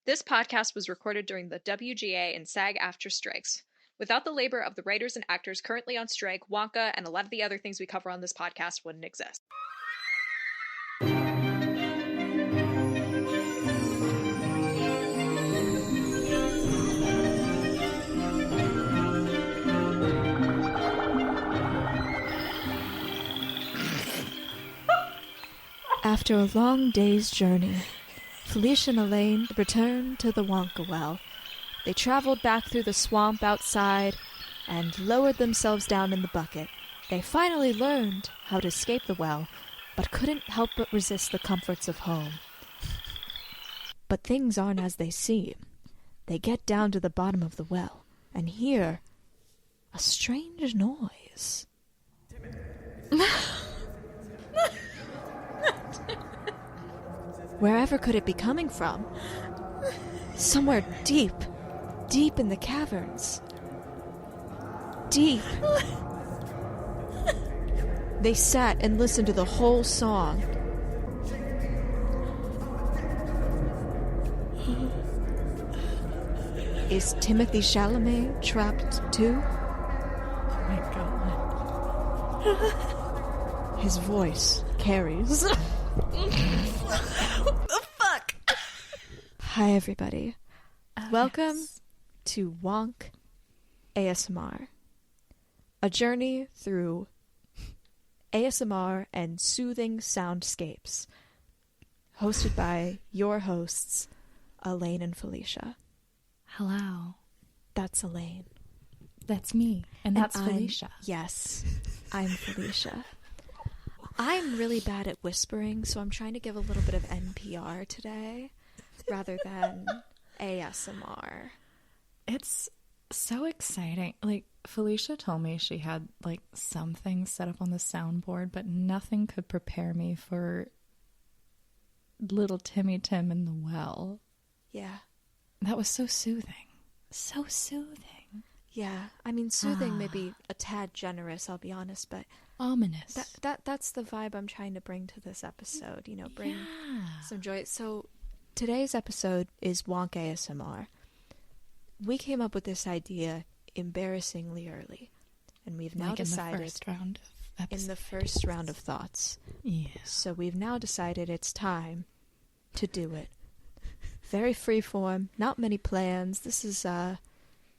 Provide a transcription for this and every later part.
This podcast was recorded during the WGA and SAG-AFTRA strikes. Without the labor of the writers and actors currently on strike, WonkA and a lot of the other things we cover on this podcast wouldn't exist. After a long day's journey, Felicia and Elaine returned to the Wonka well. They traveled back through the swamp outside and lowered themselves down in the bucket. They finally learned how to escape the well, but couldn't help but resist the comforts of home. But things aren't as they seem. They get down to the bottom of the well and hear a strange noise. Wherever could it be coming from? Somewhere deep, deep in the caverns. Deep. They sat and listened to the whole song. Is Timothee Chalamet trapped too? Oh my god. His voice carries. What the fuck? Hi, everybody. Welcome to WonkA.S.M.R, a journey through ASMR and soothing soundscapes, hosted by your hosts, Elaine and Felicia. Hello. That's Elaine. That's me. And that's Felicia. Yes, I'm Felicia. I'm really bad at whispering, so I'm trying to give a little bit of NPR today, rather than ASMR. It's so exciting. Like, Felicia told me she had, like, some things set up on the soundboard, but nothing could prepare me for little Timmy Tim in the well. Yeah. That was so soothing. So soothing. Yeah, I mean, soothing may be a tad generous, I'll be honest, but ominous. That's the vibe I'm trying to bring to this episode, you know, bring some joy. So today's episode is WonkA.S.M.R. We came up with this idea embarrassingly early, and we've now decided in the first round of episodes. In the first round of thoughts. Yeah. So we've now decided it's time to do it. Very freeform, not many plans. This is a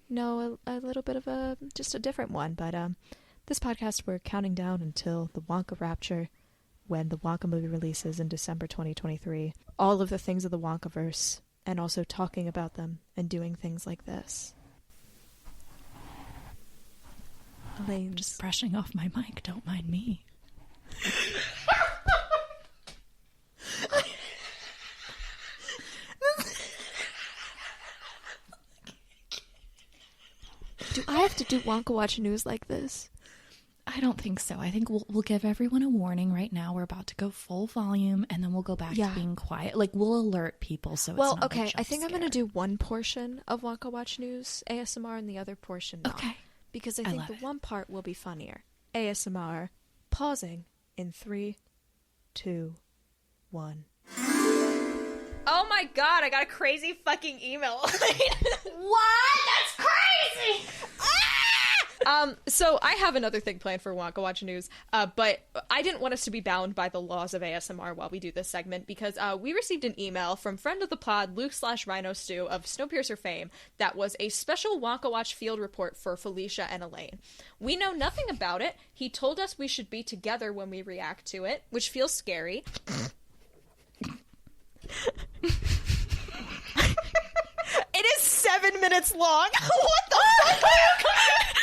little bit of just a different one, but this podcast we're counting down until the Wonka Rapture, when the Wonka movie releases in December 2023. All of the things of the Wonkaverse, and also talking about them and doing things like this. Elaine, just brushing off my mic, don't mind me. Do I have to do Wonka Watch News like this? I don't think so. I think we'll give everyone a warning right now. We're about to go full volume, and then we'll go back to being quiet. Like, we'll alert people so it's not okay. a I think scare. I'm going to do one portion of Wonka Watch News ASMR and the other portion not. Okay. Because I think the one part will be funnier. ASMR, pausing in 3, 2, 1. Oh my god, I got a crazy fucking email. What? That's crazy! So I have another thing planned for Wonka Watch News, but I didn't want us to be bound by the laws of ASMR while we do this segment, because we received an email from friend of the pod, Luke/Rhinostew of Snowpiercer fame, that was a special Wonka Watch field report for Felicia and Elaine. We know nothing about it. He told us we should be together when we react to it, which feels scary. It is 7 minutes long. What the fuck?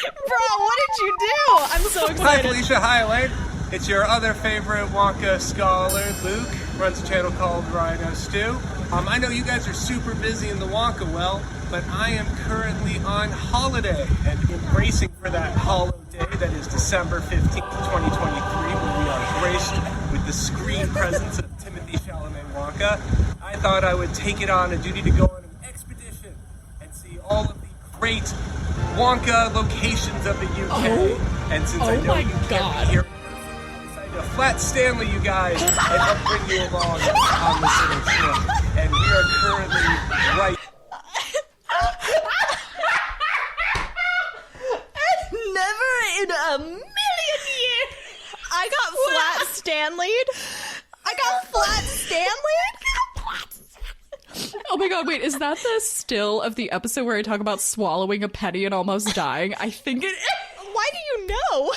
Bro, what did you do? I'm so excited. Hi, Felicia. Hi, Elaine. It's your other favorite Wonka scholar, Luke. Runs a channel called Rhinostew. I know you guys are super busy in the Wonka well, but I am currently on holiday and embracing for that hollow day that is December 15th, 2023, when we are graced with the screen presence of Timothee Chalamet Wonka. I thought I would take it on a duty to go on an expedition and see all of the great Wonka locations of the UK. And since I know you can't be here, I decided to flat Stanley you guys and help bring you along on this little trip. and we are currently right. Never in a million years. I got flat Stanley'd. Oh my god, wait, is that the still of the episode where I talk about swallowing a penny and almost dying? I think it is. Why do you know?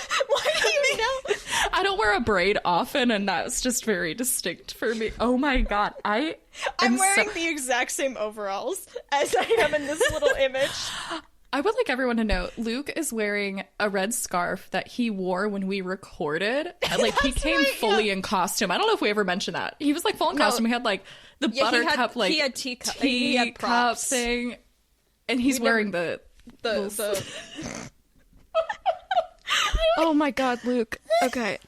I don't wear a braid often, and that's just very distinct for me. Oh my god, I'm wearing the exact same overalls as I am in this little image. I would like everyone to know, Luke is wearing a red scarf that he wore when we recorded. Like, he came fully in costume. I don't know if we ever mentioned that. He was, like, full in costume. He had, like, the buttercup, he had teacup thing. And he's wearing the Oh my god, Luke. Okay.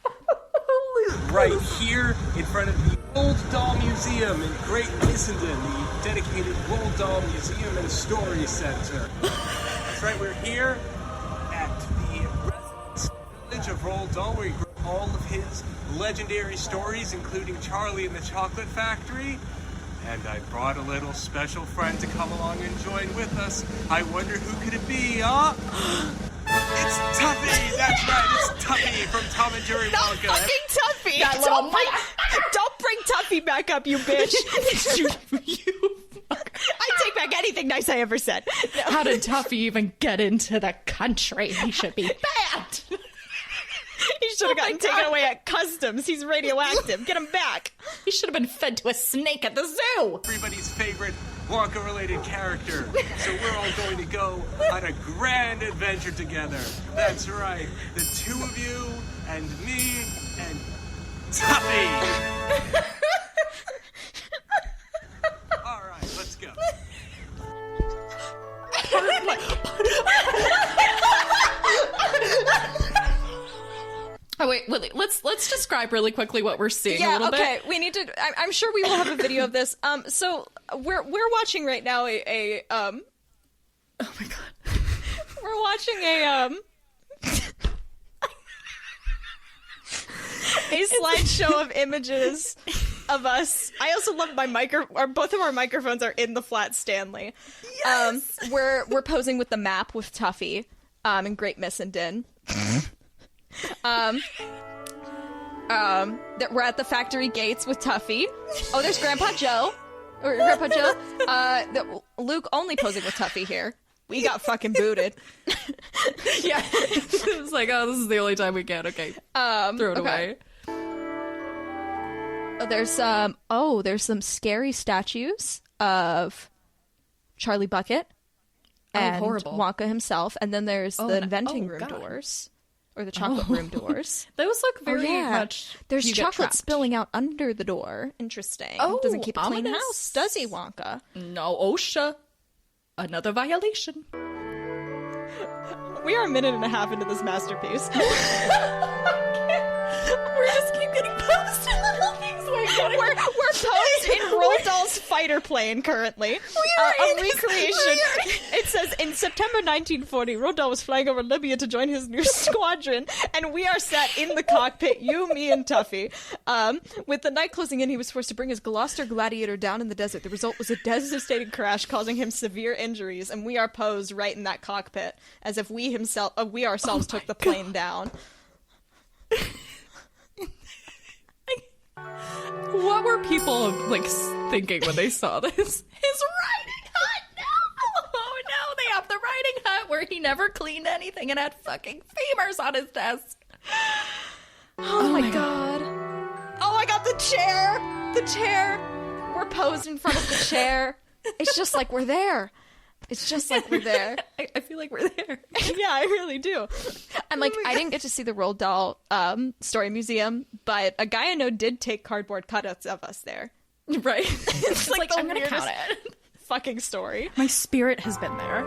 Right here in front of the Old Doll Museum in Great Missenden, the dedicated Roald Dahl Museum and Story Center. That's right, we're here at the residence village of Roald Dahl, where he grew all of his legendary stories, including Charlie and the Chocolate Factory. And I brought a little special friend to come along and join with us. I wonder who could it be, huh? It's Tuffy! That's right, it's Tuffy from Tom and Jerry Wonka. Fucking Tuffy! Don't bring Tuffy back up, you bitch! you I take back anything nice I ever said. No. How did Tuffy even get into the country? He should be banned! He should have gotten taken away at customs. He's radioactive. Get him back. He should have been fed to a snake at the zoo. Everybody's favorite Wonka-related character. So we're all going to go on a grand adventure together. That's right. The two of you and me and Tuffy. All right, let's go. Oh wait, Willy, let's describe really quickly what we're seeing a little bit. Okay, we need to. I'm sure we will have a video of this. So we're watching right now a Oh my god, we're watching a slideshow of images of us. I also love both of our microphones are in the flat Stanley. Yes! We're posing with the map with Tuffy, in Great Missenden. That we're at the factory gates with Tuffy. Oh, there's Grandpa Joe. Luke only posing with Tuffy here. We got fucking booted. Yeah, it was like, oh, this is the only time we can. Okay, throw it away. There's some scary statues of Charlie Bucket and horrible. Wonka himself, and then there's the inventing room doors. Or the chocolate room doors. Those look very much. There's chocolate trapped. spilling out under the door. Interesting. Oh, doesn't keep a clean ominous. house, does he, Wonka? No, OSHA. Another violation. We are a minute and a half into this masterpiece. We just keep getting posted little things. We're posed in Roald Dahl's fighter plane currently. A recreation. It says, in September 1940, Roald Dahl was flying over Libya to join his new squadron, and we are sat in the cockpit, you, me, and Tuffy. With the night closing in, he was forced to bring his Gloucester Gladiator down in the desert. The result was a devastating crash, causing him severe injuries, and we are posed right in that cockpit, as if we ourselves took the plane down. What were people thinking when they saw this? His riding hut! No! Oh no, they have the riding hut where he never cleaned anything and had fucking femurs on his desk. Oh my god. Oh my god, the chair! The chair! We're posed in front of the chair. It's just like we're there. It's just like we're there. I feel like we're there. Yeah, I really do. And I didn't get to see the Roald Dahl Story Museum, but a guy I know did take cardboard cutouts of us there. Right? It's like the I'm gonna count weirdest it. Fucking story. My spirit has been there.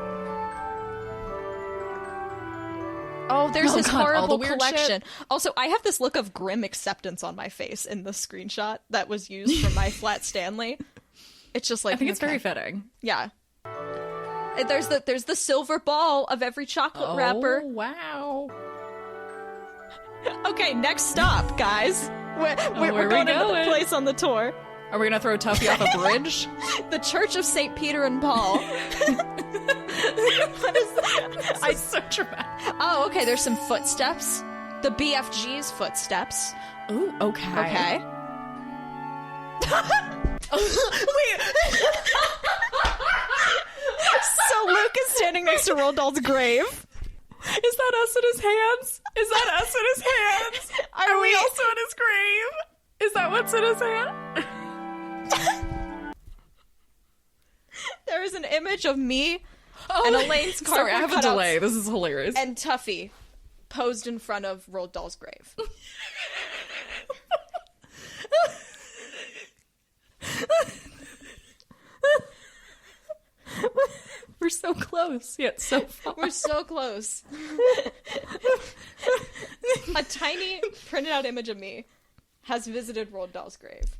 Oh, there's this God, all horrible the weird collection. shit. Also, I have this look of grim acceptance on my face in the screenshot that was used for my flat Stanley. It's just like I think it's very fitting. Yeah. There's the silver ball of every chocolate wrapper. Oh, wow. Okay, next stop, guys. We're going into the place on the tour. Are we gonna throw Tuffy off a bridge? The Church of St. Peter and Paul. What is that? I'm so dramatic. Oh, okay, there's some footsteps. The BFG's footsteps. Ooh, okay. Okay. Wait. So Luke is standing next to Roald Dahl's grave. Is that us in his hands? Is that us in his hands? Are we also in his grave? Is that what's in his hand? There is an image of me and Elaine's cardboard Sorry, I have a cutouts delay. This is hilarious. and Tuffy posed in front of Roald Dahl's grave. We're so close, yet so far. We're so close. A tiny printed out image of me has visited Roald Dahl's grave.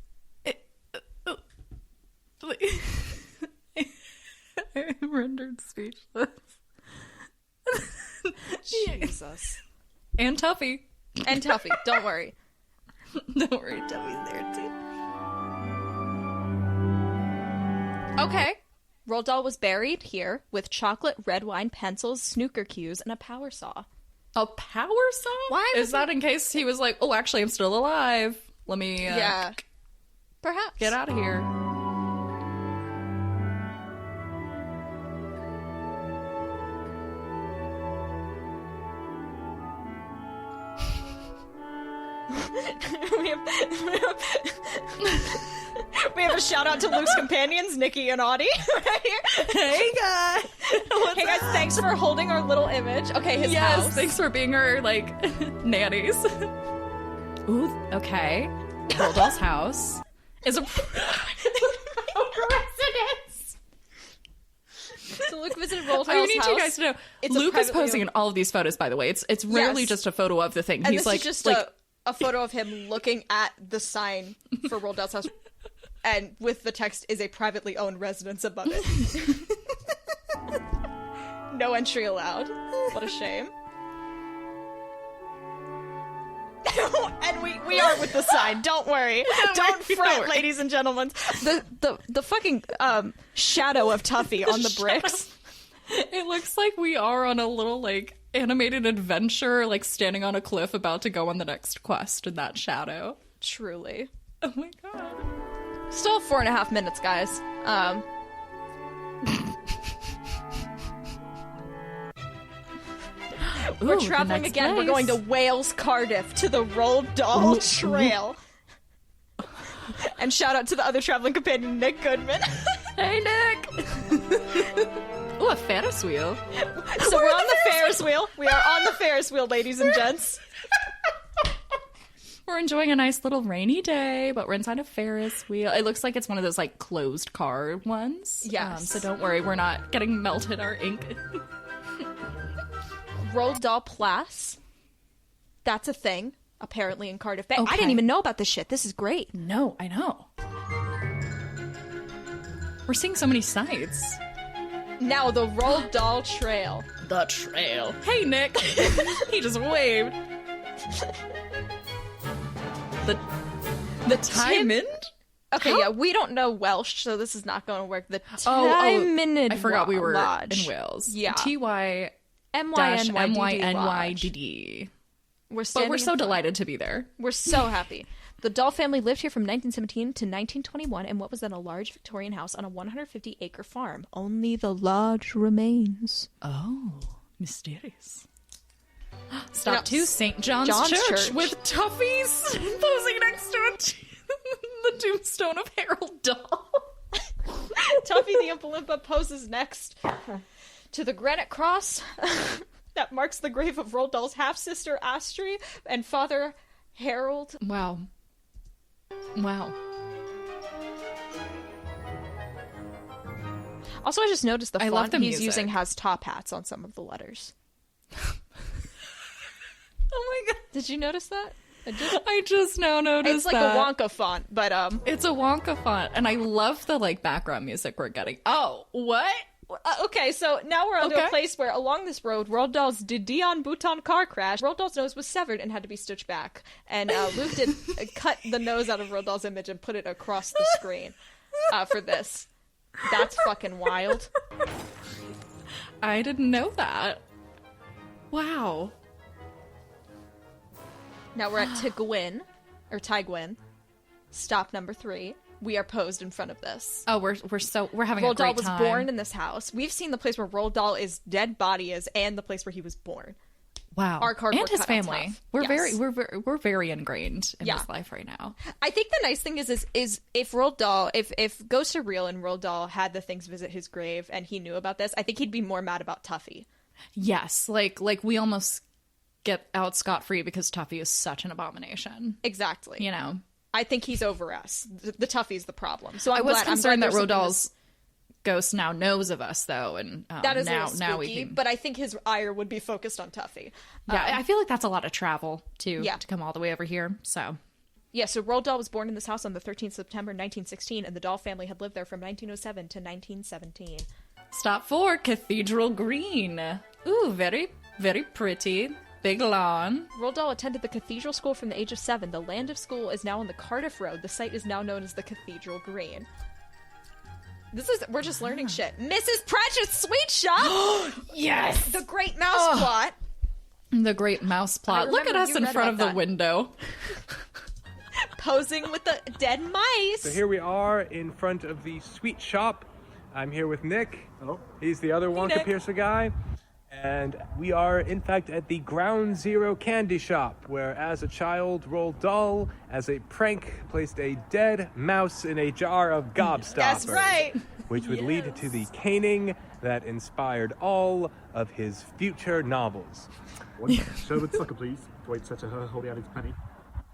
I'm rendered speechless. Jesus. And Tuffy. And Tuffy, don't worry. Don't worry, Tuffy's there too. Okay. Roald Dahl was buried here with chocolate, red wine, pencils, snooker cues, and a power saw. A power saw? Why is that in case he was like, oh, actually, I'm still alive. Let me yeah. Perhaps. get out of here. we have a shout out to Luke's companions, Nikki and Audie, right here. Hey, guys. Hey guys, thanks for holding our little image. Okay, his Yes, house. thanks for being our, like, nannies. Ooh, okay. Roald Dahl's house is a coincidence. So Luke visited Roald Dahl's I need house. you guys to know. It's a Luke is privately posing in owned- all of these photos, by the way. It's rarely Yes. just a photo of the thing. And He's this like, is just like a photo of him looking at the sign for Roald Dahl's house, and with the text is a privately owned residence above it. No entry allowed. What a shame. And we are with the sign. Don't worry. Don't fret, ladies and gentlemen. The fucking shadow of Tuffy on the bricks. it looks like we are on a little, like, animated adventure, like standing on a cliff about to go on the next quest in that shadow. Truly. Oh my god. Still 4.5 minutes, guys. We're Ooh, traveling the next again. We're place. going to Wales, Cardiff, to the Roald Dahl Trail. And shout out to the other traveling companion, Nick Goodman. Hey, Nick! Ooh, a Ferris wheel. So we're on the Ferris wheel. We are on the Ferris wheel, ladies and gents. We're enjoying a nice little rainy day, but we're inside a Ferris wheel. It looks like it's one of those, like, closed car ones. Yes. So don't worry, we're not getting melted our ink. Roald Dahl Place. That's a thing, apparently, in Cardiff Bay. Okay. I didn't even know about this shit. This is great. No, I know. We're seeing so many sights. Now, the Roald Dahl Trail. The trail. Hey, Nick. He just waved. The Timon? Okay, yeah, we don't know Welsh, so this is not going to work. The I Timon forgot we were Lodge. in Wales. Yeah. T-Y-M-Y-N-Y-D-D. MYNYDD. But we're so delighted to be there. We're so happy. The Dahl family lived here from 1917 to 1921 in what was then a large Victorian house on a 150-acre farm. Only the lodge remains. Oh, mysterious. Stop You know, to St. John's Church with Tuffy's posing next to the tombstone of Harold Dahl. Tuffy the Oompa Loompa poses next to the granite cross that marks the grave of Roald Dahl's half-sister Astrid and father Harold. Wow. Also, I just noticed the I love font the he's music. using has top hats on some of the letters. Oh my god. Did you notice that? I just now noticed It's like that. a Wonka font, but It's a Wonka font, and I love the, like, background music we're getting. Oh, what? Okay, so now we're on to a place where along this road, Roald Dahl's Dion Bouton car crash. Roald Dahl's nose was severed and had to be stitched back. And Luke did cut the nose out of Roald Dahl's image and put it across the screen for this. That's fucking wild. I didn't know that. Wow. Now we're at Tygwyn, or Tygwyn. Stop number 3. We are posed in front of this. Oh, we're having Roald a great Dahl was time. born in this house. We've seen the place where Roald Dahl's dead body is, and the place where he was born. Wow. Our cardboard and his cutouts family. have. We're Yes. we're very ingrained in his life right now. I think the nice thing is if Roald Dahl, if ghosts are real and Roald Dahl had the things visit his grave and he knew about this, I think he'd be more mad about Tuffy. Yes, like we almost get out scot-free because Tuffy is such an abomination. Exactly. You know. I think he's over us. The Tuffy's the problem. So I was concerned that there's Roald Dahl's something ghost now knows of us, though, and that is now a little spooky, we can... but I think his ire would be focused on Tuffy. Yeah, I feel like that's a lot of travel to Yeah. come all the way over here. So Yeah, so Roald Dahl was born in this house on the 13th September 1916, and the Dahl family had lived there from 1907 to 1917. stop 4, Cathedral Green. Ooh, very, very pretty. Big lawn. Roald Dahl attended the Cathedral School from the age of 7. The land of school is now on the Cardiff Road. The site is now known as the Cathedral Green. We're just learning shit. Mrs. Pratchett's Sweet Shop! Yes! The Great Mouse Plot! The Great Mouse Plot. I Look at remember us you in read front of about the that. window. Posing with the dead mice! So here we are in front of the sweet shop. I'm here with Nick. Hello. He's the other Wonkapiercer guy. And we are, in fact, at the Ground Zero candy shop, where as a child, Roald Dahl, as a prank, placed a dead mouse in a jar of gobstoppers. That's right! Which would lead to the caning that inspired all of his future novels. One sherbet sucker, please. Dwight said to her, holding out his penny.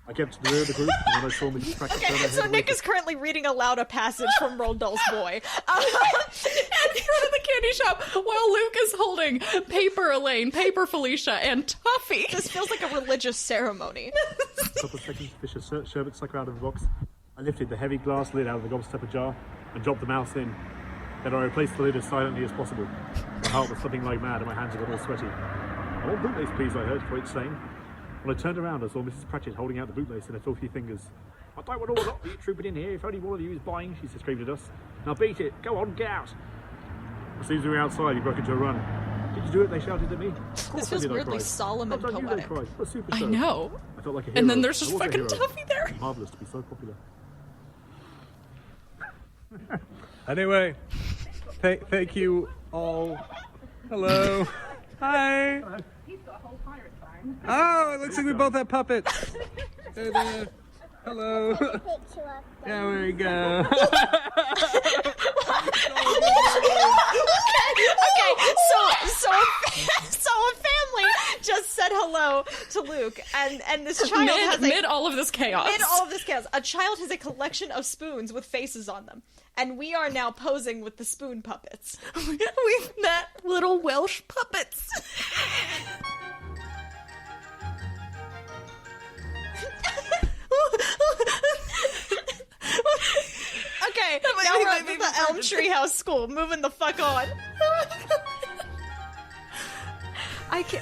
I kept to the rear of the group, and when I saw Mrs. Cracker turn her So head Nick away is currently reading aloud a passage from Roald Dahl's Boy. In front of the candy shop while Luke is holding Paper Elaine, Paper Felicia, and Tuffy. This feels like a religious ceremony. a couple of seconds to fish a sherbet sucker out of the box. I lifted the heavy glass lid out of the gobstopper jar and dropped the mouse in. Then I replaced the lid as silently as possible. My heart was thumping like mad and my hands got all sweaty. I want bootlace, please, I heard Dwight saying. When I turned around, I saw Mrs. Pratchett holding out the bootlace in her filthy fingers. I don't want all of you trooping in here. If only one of you is buying, she screamed at us. Now beat it. Go on, get out. As soon as we were outside, he broke into a run. Did you do it? They shouted at me. Of course This feels I did, I weirdly cried. solemn and Well done, you, they poetic. cried. What a super I show. know. I felt like a hero. And then there's I just was a fucking hero. Tuffy there. Marvellous to be so popular. Anyway, thank you all. Hello. Hi. Oh, it looks like we both have puppets. Hello. Yeah, there we go. So a family just said hello to Luke, and this child has Mid all of this chaos. in all of this chaos, a child has a collection of spoons with faces on them, and we are now posing with the spoon puppets. We've met little Welsh puppets. Okay, now we're at the Elm Tree House School, moving the fuck on.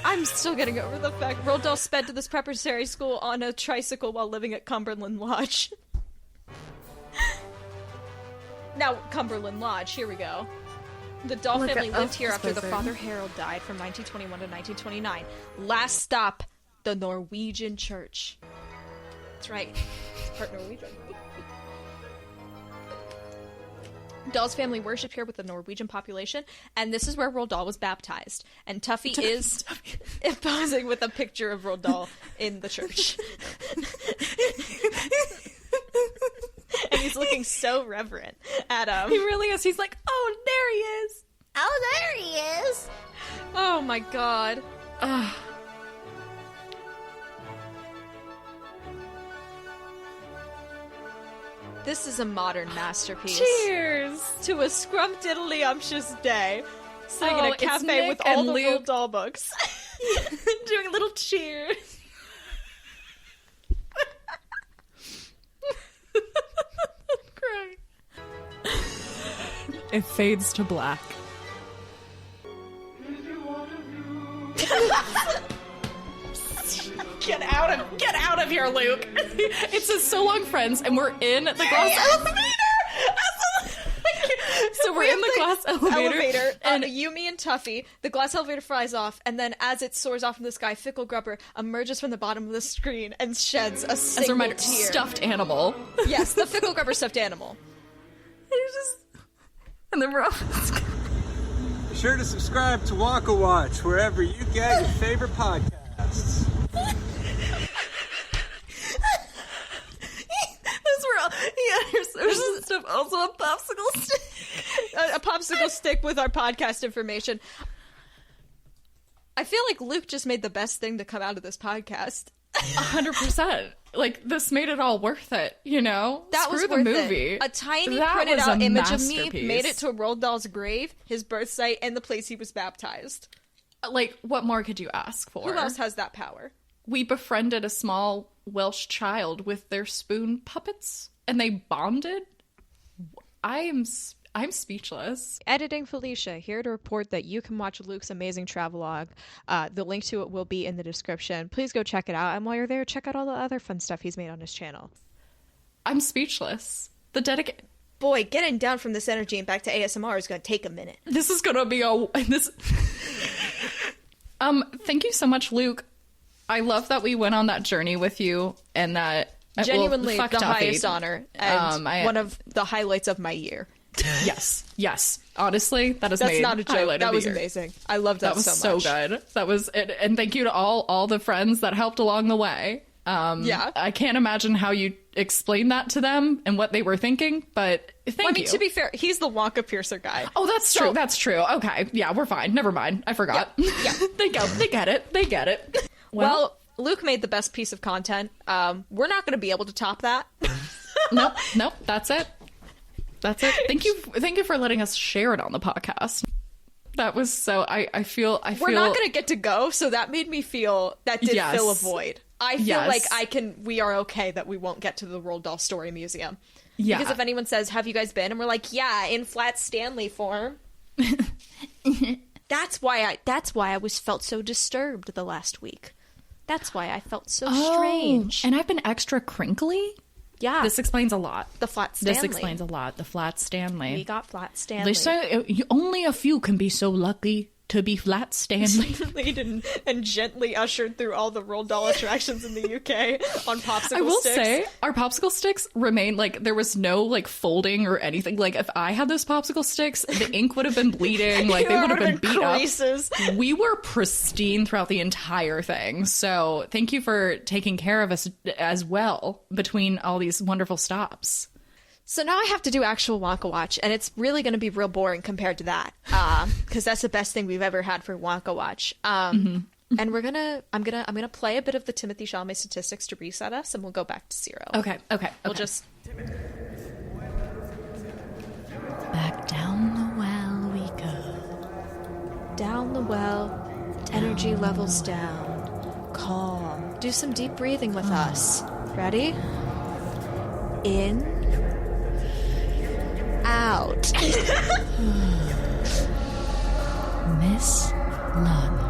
I'm still getting over the fact Roald Dahl sped to this preparatory school on a tricycle while living at Cumberland Lodge. Now, Cumberland Lodge, here we go. The Dahl family lived here after the father Harold died from 1921 to 1929. Last stop, the Norwegian church. That's right. It's part Norwegian. Dahl's family worshipped here with the Norwegian population, and this is where Roald Dahl was baptized. And Tuffy is posing with a picture of Roald Dahl in the church. And he's looking so reverent at him. He really is. He's like, oh, there he is. Oh, there he is! Oh my god. This is a modern masterpiece. Cheers. To a scrumptiddlyumptious day. Sitting in Oh, a it's cafe Nick with all and the Luke. Roald Dahl books. Doing a little cheers. Crying. It fades to black. Get out of here, Luke. It says so long, friends, and we're in the glass elevator. So we're in the glass elevator. And Yumi and Tuffy, the glass elevator flies off, and then as it soars off in the sky, Fickle Grubber emerges from the bottom of the screen and sheds a single As a reminder, tear. stuffed animal. Yes, the Fickle Grubber stuffed animal. And then we're off. Be sure to subscribe to WonkA Watch wherever you get your favorite podcasts. There's stuff, also a popsicle stick. A popsicle stick with our podcast information. I feel like Luke just made the best thing to come out of this podcast. 100%. Like, this made it all worth it, you know? That Screw was the worth movie. it. A tiny That printed was out a image of me masterpiece. made it to a Roald Dahl's grave, his birth site, and the place he was baptized. Like, what more could you ask for? Who else has that power? We befriended a small Welsh child with their spoon puppets, and they bonded. I'm speechless. Editing Felicia, here to report that you can watch Luke's amazing travelogue. The link to it will be in the description. Please go check it out, and while you're there, check out all the other fun stuff he's made on his channel. I'm speechless. Boy, getting down from this energy and back to ASMR is going to take a minute. This is gonna be this. Thank you so much, Luke. I love that we went on that journey with you, and that Genuinely fuck the Tuffy. highest honor, and one of the highlights of my year. Yes. Honestly, That's not a joke. That was amazing. I loved that so much. That was so good. That was it. And thank you to all the friends that helped along the way. Yeah. I can't imagine how you explained that to them and what they were thinking, but thank you. To be fair, he's the Wonkapiercer guy. Oh, that's true. That's true. Okay. Yeah, we're fine. Never mind. I forgot. Yeah. They get it. Well, Luke made the best piece of content. We're not going to be able to top that. Nope. That's it. Thank you for letting us share it on the podcast. That was so. I feel. We're not going to get to go, so that made me feel that did fill a void. I feel like we are okay that we won't get to the Roald Dahl Story Museum. Yeah. Because if anyone says, "Have you guys been?" and we're like, "Yeah, in Flat Stanley form." That's why I felt so disturbed the last week. That's why I felt so strange. And I've been extra crinkly. Yeah. This explains a lot. The Flat Stanley. This explains a lot. The Flat Stanley. We got Flat Stanley. They say only a few can be so lucky to be Flat Stanley. Lead and gently ushered through all the Roald Dahl attractions in the UK on popsicle sticks. I will say, our popsicle sticks remain, like, there was no, like, folding or anything. Like, if I had those popsicle sticks, the ink would have been bleeding. Like, they would have been beat creases. Up. We were pristine throughout the entire thing. So thank you for taking care of us as well between all these wonderful stops. So now I have to do actual WonkA Watch, and it's really going to be real boring compared to that, because that's the best thing we've ever had for WonkA Watch. And I'm gonna play a bit of the Timothee Chalamet statistics to reset us, and we'll go back to 0. Okay. We'll just Back down the well we go. Down the well, energy levels down. Calm. Do some deep breathing with us. Ready? In. Out. Miss Lung.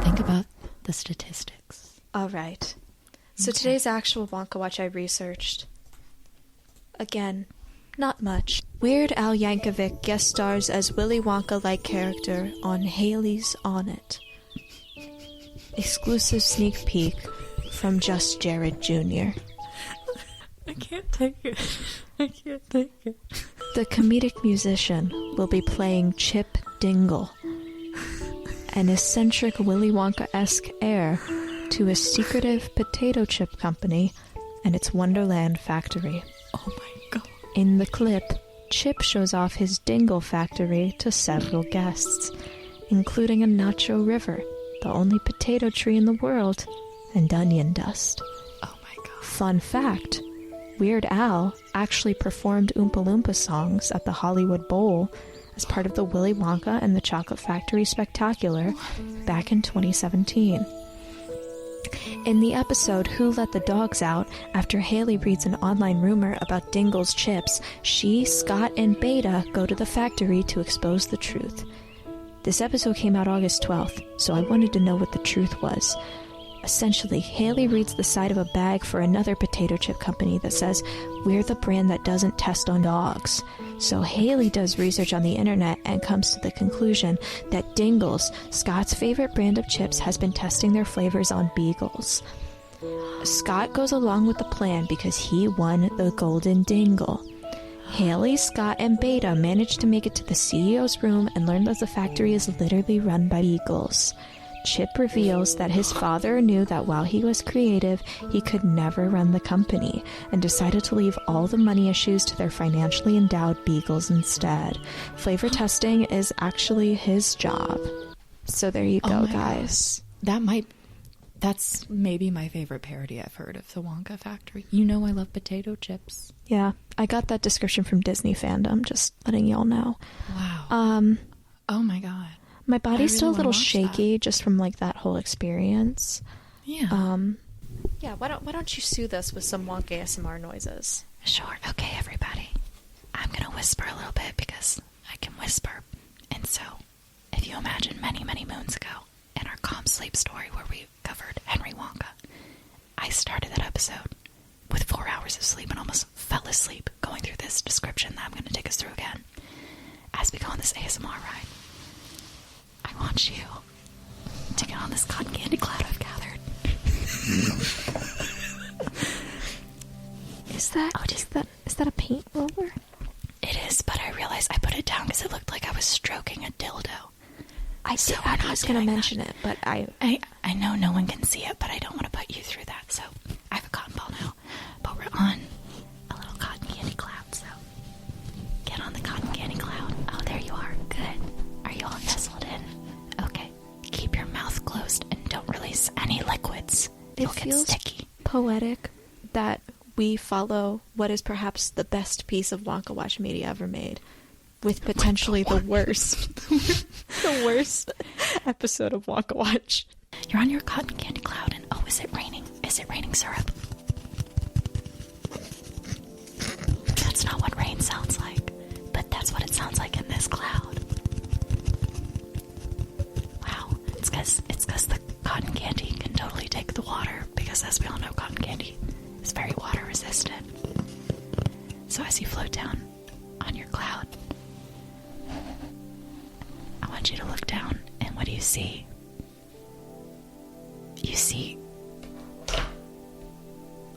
Think about the statistics. All right. So today's actual WonkA Watch I researched. Again, not much. Weird Al Yankovic guest stars as Willy Wonka-like character on Hailey's On It. Exclusive sneak peek from Just Jared Jr. I can't take it. The comedic musician will be playing Chip Dingle, an eccentric Willy Wonka-esque heir to a secretive potato chip company and its Wonderland factory. Oh my god. In the clip, Chip shows off his Dingle factory to several guests, including a Nacho River, the only potato tree in the world, and onion dust. Oh my god. Fun fact, Weird Al actually performed Oompa Loompa songs at the Hollywood Bowl as part of the Willy Wonka and the Chocolate Factory Spectacular back in 2017. In the episode Who Let the Dogs Out, after Hailey reads an online rumor about Dingle's chips, she, Scott, and Beta go to the factory to expose the truth. This episode came out August 12th, so I wanted to know what the truth was. Essentially, Hailey reads the side of a bag for another potato chip company that says, "We're the brand that doesn't test on dogs." So Hailey does research on the internet and comes to the conclusion that Dingles, Scott's favorite brand of chips, has been testing their flavors on beagles. Scott goes along with the plan because he won the golden dingle. Hailey, Scott, and Beta manage to make it to the CEO's room and learn that the factory is literally run by beagles. Chip reveals that his father knew that while he was creative, he could never run the company, and decided to leave all the money issues to their financially endowed beagles instead. Flavor testing is actually his job. So there you go, guys. That's maybe my favorite parody I've heard of the Wonka Factory. You know I love potato chips. Yeah, I got that description from Disney fandom, just letting y'all know. Wow. Oh my god. My body's still a little shaky just from like that whole experience. Yeah. Yeah, why don't you soothe us with some WonkA.S.M.R noises? Sure. Okay, everybody. I'm gonna whisper a little bit because I can whisper. And so, if you imagine many, many moons ago, in our Calm Sleep story where we covered Henry Wonka, I started that episode with 4 hours of sleep and almost fell asleep going through this description that I'm going to take us through again. As we go on this ASMR ride, I want you to get on this cotton candy cloud I've gathered. Is that a paint roller? It is, but I realized I put it down because it looked like I was stroking a dildo. I was going to mention it, but I know no one can see it, but I don't want to put you through that, so I have a cotton ball now. But we're on a little cotton candy cloud, so get on the cotton candy cloud. Oh, there you are. Good. Are you all nestled in? Okay. Keep your mouth closed and don't release any liquids. You'll get sticky. Poetic that we follow what is perhaps the best piece of Wonka Watch media ever made, with potentially the worst episode of Wonka Watch. You're on your cotton candy cloud and oh, is it raining? Is it raining syrup? That's not what rain sounds like, but that's what it sounds like in this cloud. Wow, it's because the cotton candy can totally take the water, because as we all know, cotton candy is very water resistant. So as you float down on your cloud, I want you to look down, and what do you see? You see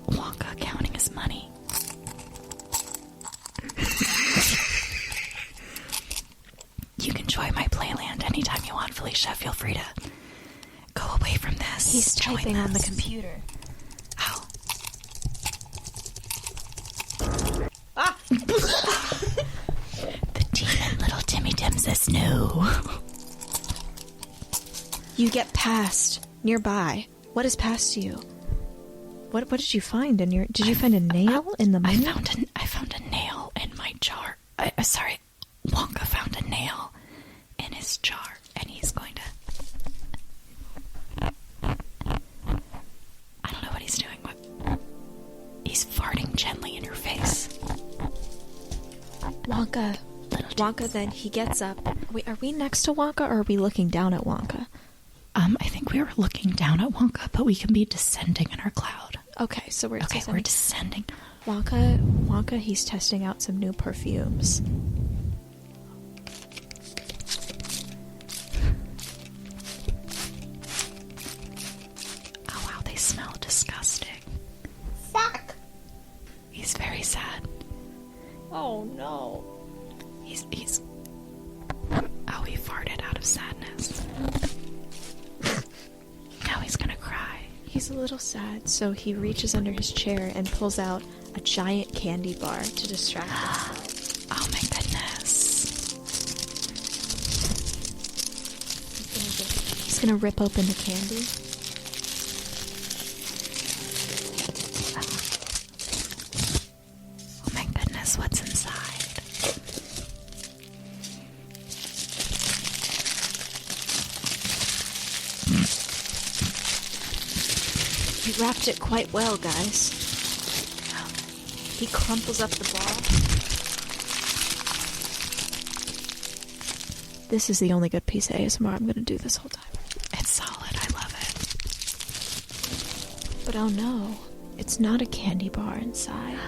Wonka counting his money. You can join my playland anytime you want, Felicia. Feel free to go away from this. He's typing on the computer. Oh. Ah! The demon little Timmy Tim says no. You get past nearby. What is past you? What did you find in your? Did you find a nail in the money? I found a nail in my jar. Sorry, Wonka found a nail in his jar, and he's going to. I don't know what he's doing, but he's farting gently in your face. Wonka. Then he gets up. Wait, are we next to Wonka, or are we looking down at Wonka? I think we were looking down at Wonka, but we can be descending in our cloud. Okay, so we're descending. We're descending. Wonka, he's testing out some new perfumes. Oh wow, they smell disgusting. Fuck! He's very sad. Oh no. He's he farted out of sadness. Now he's gonna cry. He's a little sad, so he reaches under his chair and pulls out a giant candy bar to distract himself. Oh my goodness. He's gonna rip open the candy. Oh my goodness, what's inside? He wrapped it quite well, guys. He crumples up the ball. This is the only good piece of ASMR I'm gonna do this whole time. It's solid. I love it. But oh no, it's not a candy bar inside.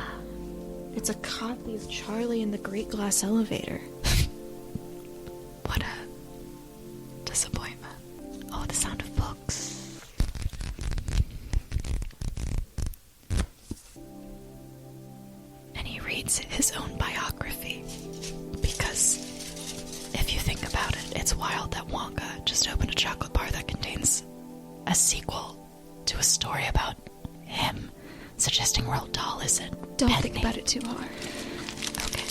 It's a copy of Charlie and the Great Glass Elevator. What a disappointment. Oh, the sound of books. And he reads his own biography. Because if you think about it, it's wild that Wonka just opened a chocolate bar that contains a sequel to a story about him, suggesting Roald Dahl isn't. Don't think about it too hard. Okay.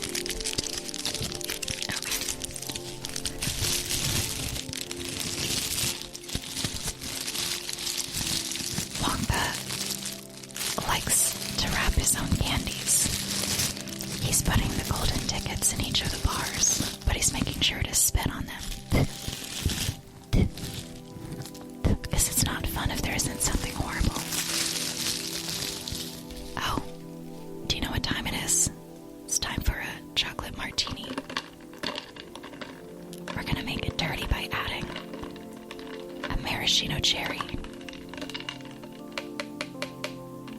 Wonka likes to wrap his own candies. He's putting the golden tickets in each of the bars, but he's making sure to spit on them. Because it's not fun if there isn't something horrible. Oh, do you know what time it is? It's time for a chocolate martini. We're gonna make it dirty by adding a maraschino cherry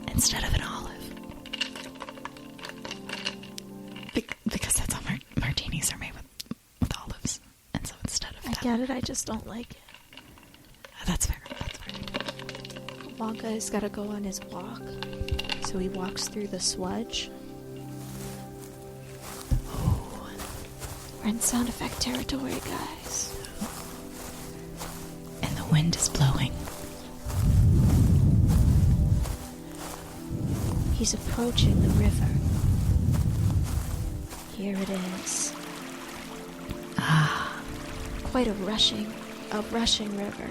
instead of an olive. Because that's how martinis are made with olives. And so instead of that... I get it, I just don't like it. That's fair, that's fair. Wonka has got to go on his walk, so he walks through the sludge. Oh. We're in sound effect territory, guys. And the wind is blowing. He's approaching the river. Here it is. Ah. Quite a rushing river.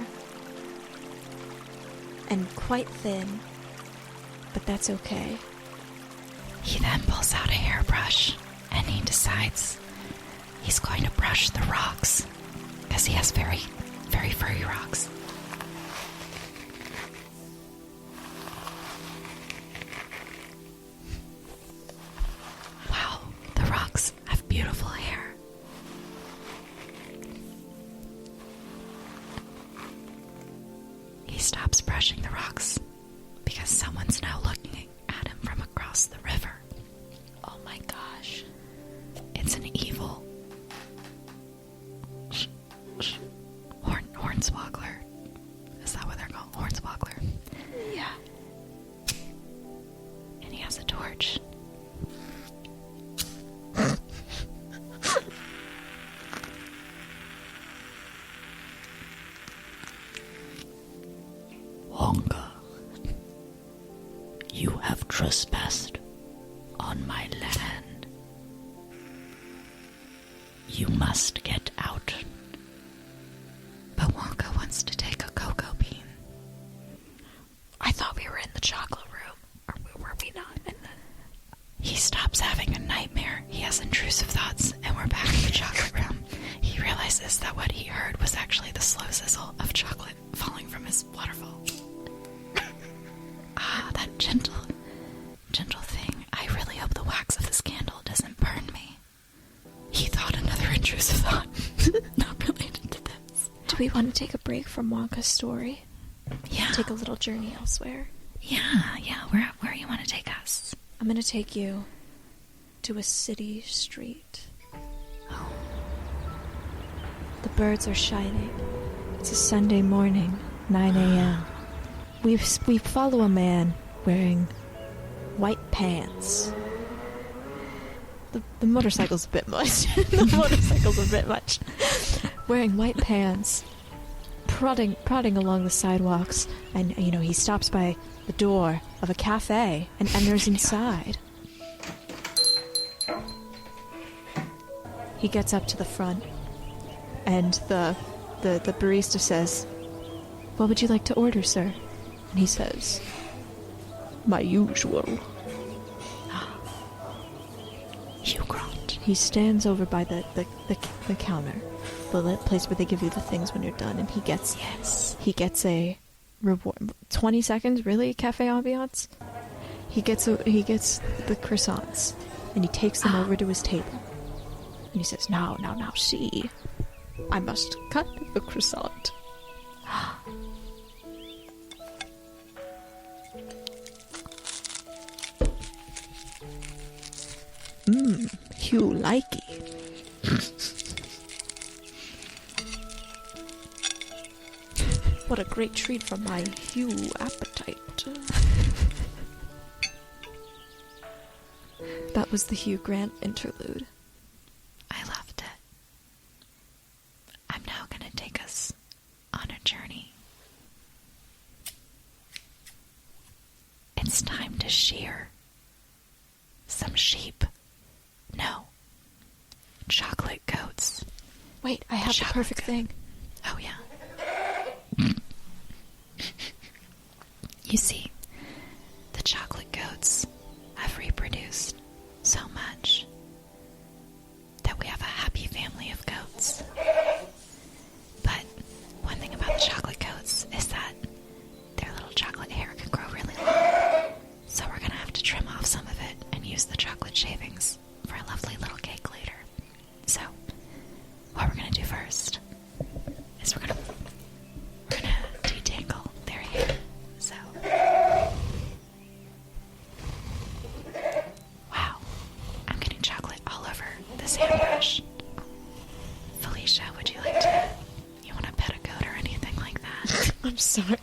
And quite thin, but that's okay. He then pulls out a hairbrush and he decides he's going to brush the rocks because he has very, very furry rocks. Wow, the rocks have beautiful hair. He stops brushing the rocks because someone's now looking at him from across the river. Oh my gosh. It's an evil hornswoggler. Is that what they're called? Hornswoggler. Yeah. And he has a torch. Wonka, you have trespassed on my land. You must get out. But Wonka wants to take a cocoa bean. I thought we were in the chocolate room. Or were we not? He stops having a nightmare. He has intrusive thoughts, and we're back in the chocolate room. He realizes that what he heard was actually the slow sizzle of chocolate falling from his waterfall. Ah, that gentle thing. I really hope the wax of this candle doesn't burn me. He thought another intrusive thought. Not related to this. Do we want to take a break from Wonka's story? Yeah. Take a little journey elsewhere? Yeah. Where you want to take us? I'm going to take you to a city street. Oh. The birds are shining. It's a Sunday morning, 9 a.m. We follow a man wearing white pants. The motorcycle's a bit much. Wearing white pants, prodding along the sidewalks, and he stops by the door of a cafe and enters inside. He gets up to the front, and the barista says, "What would you like to order, sir?" And he says, "My usual." You grunt. He stands over by the counter, the place where they give you the things when you're done, and he gets a reward. 20 seconds, really? Cafe ambiance? He gets the croissants, and he takes them over to his table. And he says, now, see. I must cut the croissant. Hugh likey. What a great treat for my Hugh appetite. That was the Hugh Grant interlude. I loved it. I'm now going to take us on a journey. It's time to shear some sheep. No. Chocolate goats. Wait, I have the perfect thing. Oh, yeah. You see, the chocolate goats have reproduced so much that we have a happy family of goats. But one thing about the chocolate goats is that their little chocolate hair can grow really long. So we're going to have to trim off some of it and use the chocolate shavings for a lovely little cake later. So, what we're going to do first is we're going to detangle their hair. So, wow, I'm getting chocolate all over this hairbrush. Felicia, would you like to, you want to pet a goat or anything like that? I'm sorry.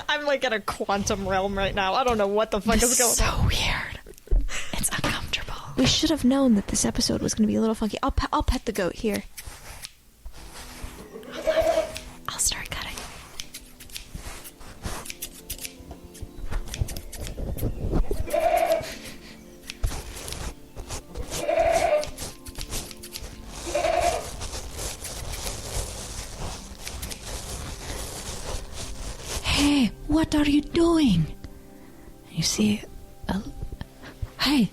I'm like in a quantum realm right now. I don't know what the fuck is going on. So weird. It's uncomfortable. We should have known that this episode was going to be a little funky. I'll pet the goat here. Oh, lovely. I'll start cutting. Hey, what are you doing? You see, hey,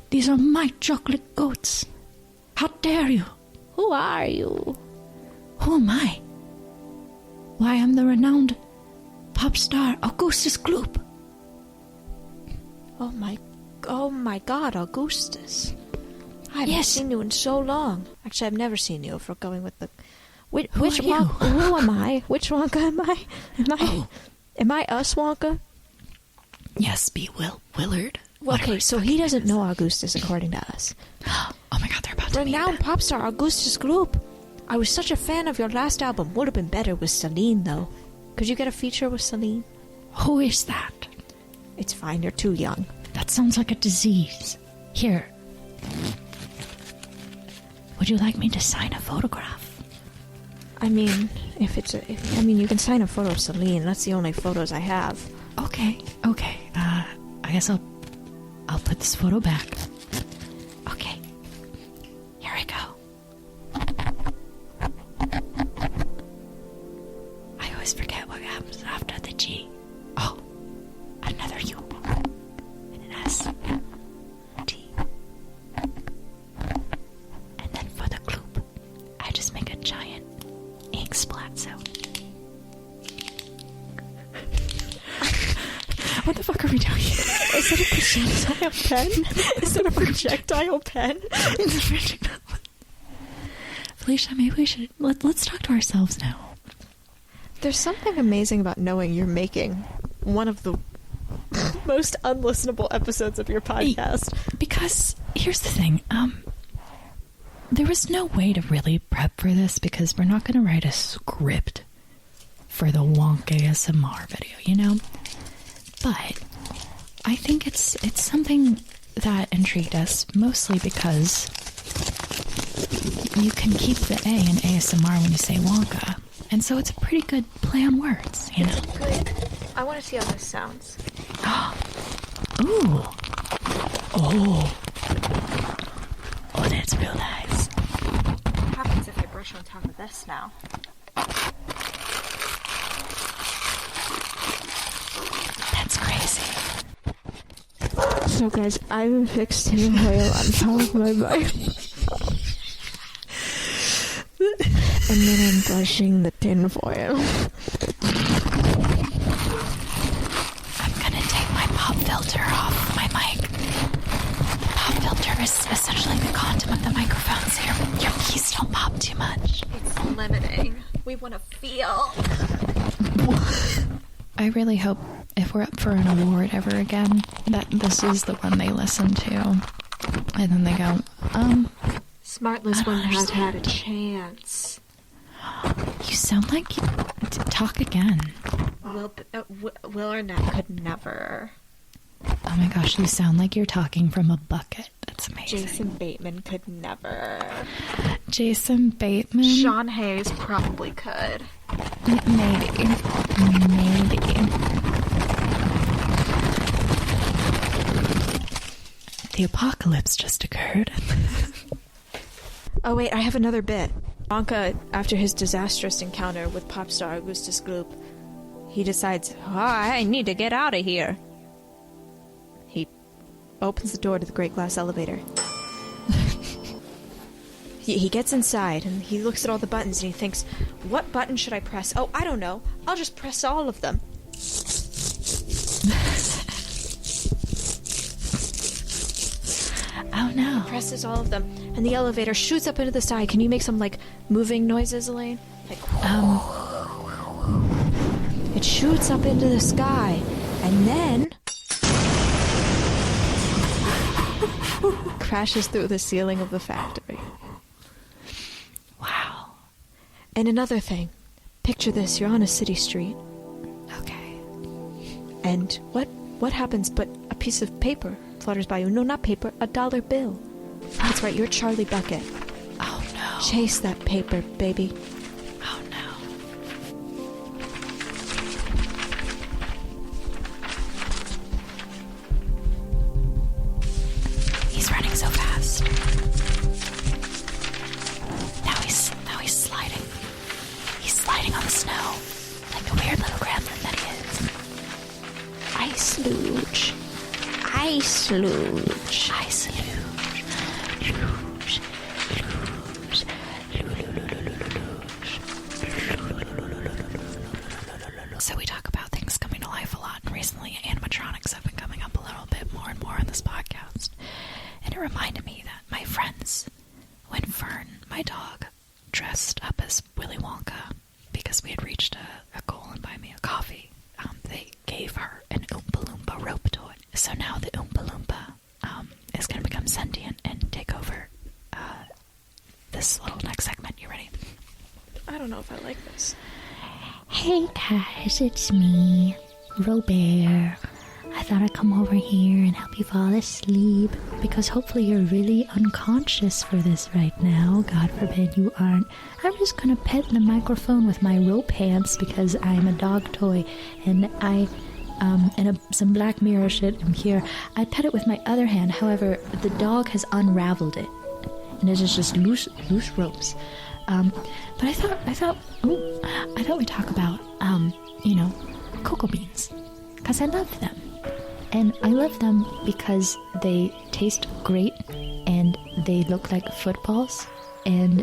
these are my chocolate goats. How dare you? Who are you? Who am I? Why, I'm the renowned pop star Augustus Gloop. Oh my God, Augustus. I haven't seen you in so long. Actually, I've never seen you if we're going with the... Which Who are you? Who am I? Which Wonka am I? Am I us, Wonka? Yes, be Willard. Okay, so he doesn't know Augustus, according to us. Oh my God, they're about to meet Renowned them. pop star Augustus Gloop. I was such a fan of your last album. Would have been better with Celine, though. Could you get a feature with Celine? Who is that? It's fine, you're too young. That sounds like a disease. Here. Would you like me to sign a photograph? I mean, you can sign a photo of Celine. That's the only photos I have. Okay. I guess I'll put this photo back. Okay. Here I go. I always forget what happens after the G. Oh, another U. And an S. T. And then for the gloop, I just make a giant ink splat sound. What the fuck are we doing? Is it a projectile pen? Is it a projectile pen? It's a projectile. Felicia, maybe we should let's talk to ourselves now. There's something amazing about knowing you're making one of the most unlistenable episodes of your podcast. Because here's the thing, there was no way to really prep for this because we're not going to write a script for the WonkA.S.M.R video, you know? But I think it's something that intrigued us mostly because you can keep the A in ASMR when you say Wonka. And so it's a pretty good play on words, you know? Good. I want to see how this sounds. Ooh. Oh, that's real nice. What happens if I brush on top of this now? That's crazy. So guys, I fixed tinfoil on top of my bike. And then I'm brushing the tinfoil. I'm gonna take my pop filter off my mic. The pop filter is essentially the condom of the microphones here. Your keys don't pop limiting. We want to feel. I really hope if we're up for an award ever again, that this is the one they listen to. And then they go, Smartless wouldn't have had a chance. You sound like you... Talk again. Will Arnett could never. Oh my gosh, you sound like you're talking from a bucket. That's amazing. Jason Bateman could never. Jason Bateman? Sean Hayes probably could. Maybe. The apocalypse just occurred. Oh wait, I have another bit. Wonka, after his disastrous encounter with pop star Augustus Gloop, he decides, I need to get out of here. He opens the door to the great glass elevator. He gets inside and he looks at all the buttons and he thinks, what button should I press? Oh, I don't know. I'll just press all of them. Oh no. Presses all of them and the elevator shoots up into the sky. Can you make some like moving noises, Elaine? Like it shoots up into the sky and then crashes through the ceiling of the factory. Wow. And another thing, picture this, you're on a city street. Okay. And what happens but a piece of paper flutters by you? No, not paper, a dollar bill. That's right, you're Charlie Bucket. Oh no. Chase that paper, baby. Oh no. He's running so fast. Now he's sliding. He's sliding on the snow. Like the weird little gremlin that he is. I slooge. I slooge. I slooge. So we talk about things coming to life a lot, and recently animatronics have been coming up a little bit more and more on this podcast. And it reminded me that my friends, when Fern, my dog, dressed up as Willy Wonka because we had reached a goal in buying me a coffee, they gave her an Oompa Loompa rope toy. So now the Oompa Loompa is going to become sentient and take over this little next segment. You ready? I don't know if I like this. Hey guys, it's me, Robert. I thought I'd come over here and help you fall asleep, because hopefully you're really unconscious for this right now. God forbid you aren't. I'm just gonna pet the microphone with my rope hands because I'm a dog toy, and some Black Mirror shit in here. I pet it with my other hand, however, the dog has unraveled it, and it is just loose ropes. But I thought we'd talk about, cocoa beans, because I love them. And I love them because they taste great, and they look like footballs, and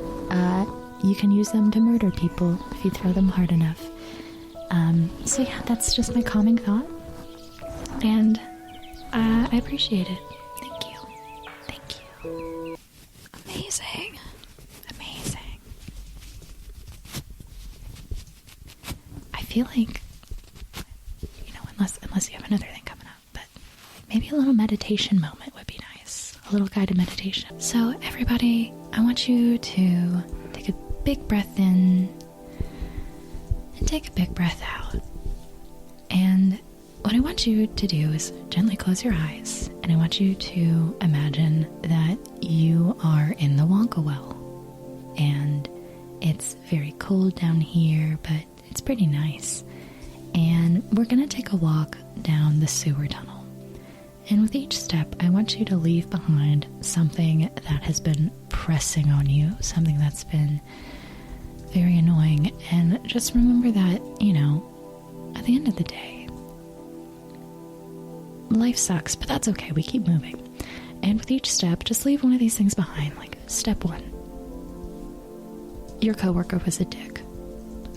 you can use them to murder people if you throw them hard enough. So yeah, that's just my calming thought, and I appreciate it. Thank you. Thank you. Amazing. I feel like, unless you have another thing coming up, but maybe a little meditation moment would be nice. A little guided meditation. So everybody, I want you to take a big breath in and take a big breath out. And what I want you to do is gently close your eyes, and I want you to imagine that you are in the Wonka well. And it's very cold down here, but it's pretty nice. And we're going to take a walk down the sewer tunnel. And with each step, I want you to leave behind something that has been pressing on you, something that's been very annoying. And just remember that, at the end of the day, life sucks, but that's okay. We keep moving. And with each step, just leave one of these things behind. Like, step 1. Your coworker was a dick.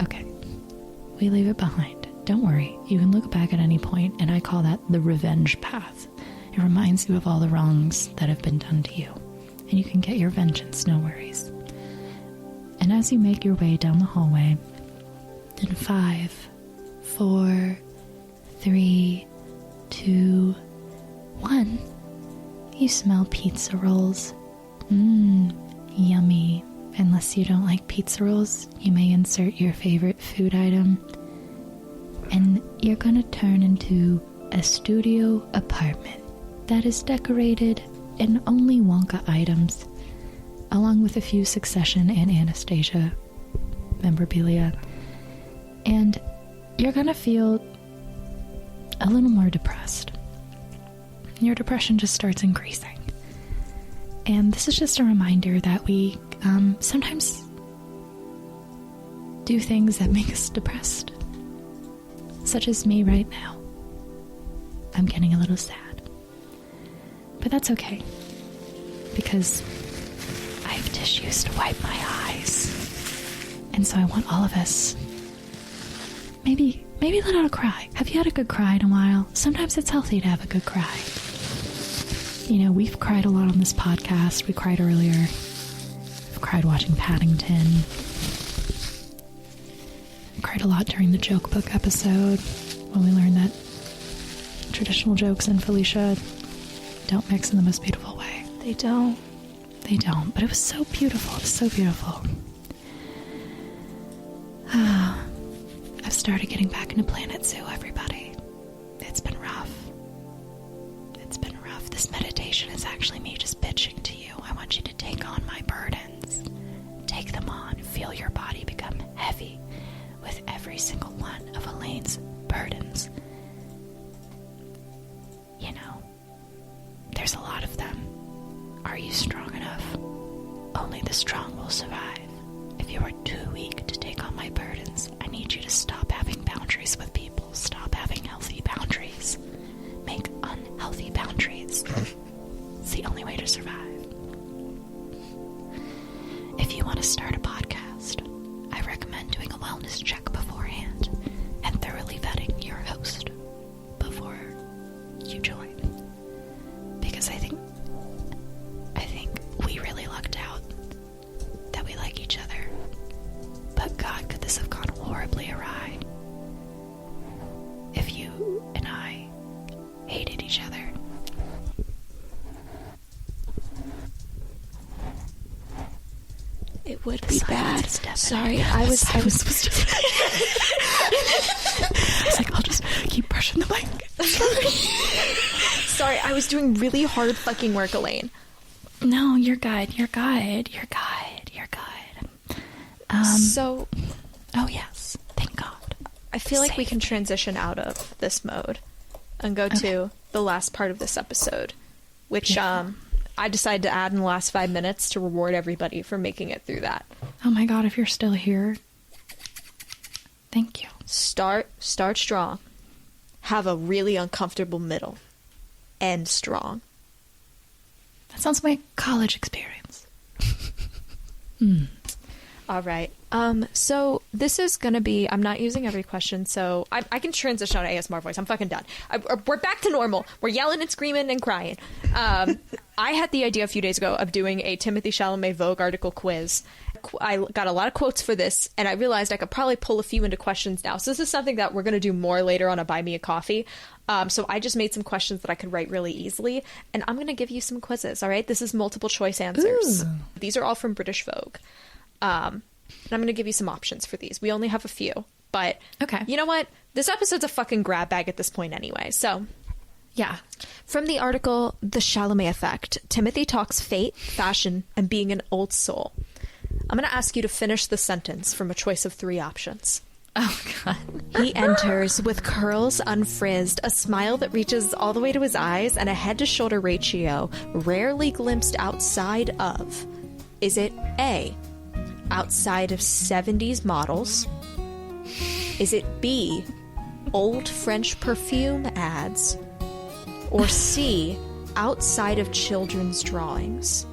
Okay. We leave it behind. Don't worry, you can look back at any point, and I call that the revenge path. It reminds you of all the wrongs that have been done to you, and you can get your vengeance, no worries. And And as you make your way down the hallway, in 5, 4, 3, 2, 1, you smell pizza rolls. Yummy. Unless you don't like pizza rolls, you may insert your favorite food item. And you're gonna turn into a studio apartment that is decorated in only Wonka items, along with a few Succession and Anastasia memorabilia. And you're gonna feel a little more depressed. Your depression just starts increasing. And this is just a reminder that we sometimes do things that make us depressed. Such as me right now. I'm getting a little sad. But that's okay. Because I have tissues to wipe my eyes. And so I want all of us. Maybe let out a cry. Have you had a good cry in a while? Sometimes it's healthy to have a good cry. You know, we've cried a lot on this podcast. We cried earlier. We've cried watching Paddington. We cried a lot during the joke book episode when we learned that traditional jokes and Felicia don't mix in the most beautiful way. They don't. They don't, but it was so beautiful. It was so beautiful. I've started getting back into Planet Zoo, everybody. It's been rough. It's been rough. This meditation is actually me just bitching to you. I want you to take on my burdens. Take them on. Feel your body become heavy with every single one of Elaine's burdens. You know, there's a lot of them. Are you strong enough? Only the strong will survive. If you are too weak to take on my burdens, I need you to stop having boundaries with people. Stop having healthy boundaries. Make unhealthy boundaries. It's the only way to survive. If you want to start a podcast, I recommend doing a wellness check beforehand and thoroughly vetting your host before you join. Because I think we really lucked out that we like each other. But God, could this have gone horribly awry if you and I hated each other? It would be bad. Sorry, I was supposed to. I was like, I'll just keep brushing the mic. Sorry, I was doing really hard fucking work, Elaine. No, you're good. You're good. So, oh yes, thank God. I feel like we can transition out of this mode and go to the last part of this episode, which I decided to add in the last 5 minutes to reward everybody for making it through that. Oh my God, if you're still here, thank you. Start strong. Have a really uncomfortable middle. End strong. That sounds like my college experience. All right. So this is going to be, I'm not using every question, so I can transition on ASMR voice. I'm fucking done. We're back to normal. We're yelling and screaming and crying. I had the idea a few days ago of doing a Timothee Chalamet Vogue article quiz. I got a lot of quotes for this, and I realized I could probably pull a few into questions now. So this is something that we're going to do more later on a Buy Me a Coffee. So I just made some questions that I could write really easily, and I'm going to give you some quizzes, all right? This is multiple choice answers. Ooh. These are all from British Vogue. And I'm going to give you some options for these. We only have a few, but okay. You know what? This episode's a fucking grab bag at this point anyway, so... Yeah. From the article, The Chalamet Effect, Timothee talks fate, fashion, and being an old soul. I'm going to ask you to finish the sentence from a choice of 3 options. Oh, God. He enters with curls unfrizzed, a smile that reaches all the way to his eyes, and a head-to-shoulder ratio rarely glimpsed outside of. Is it A, outside of 70s models? Is it B, old French perfume ads? Or C, outside of children's drawings?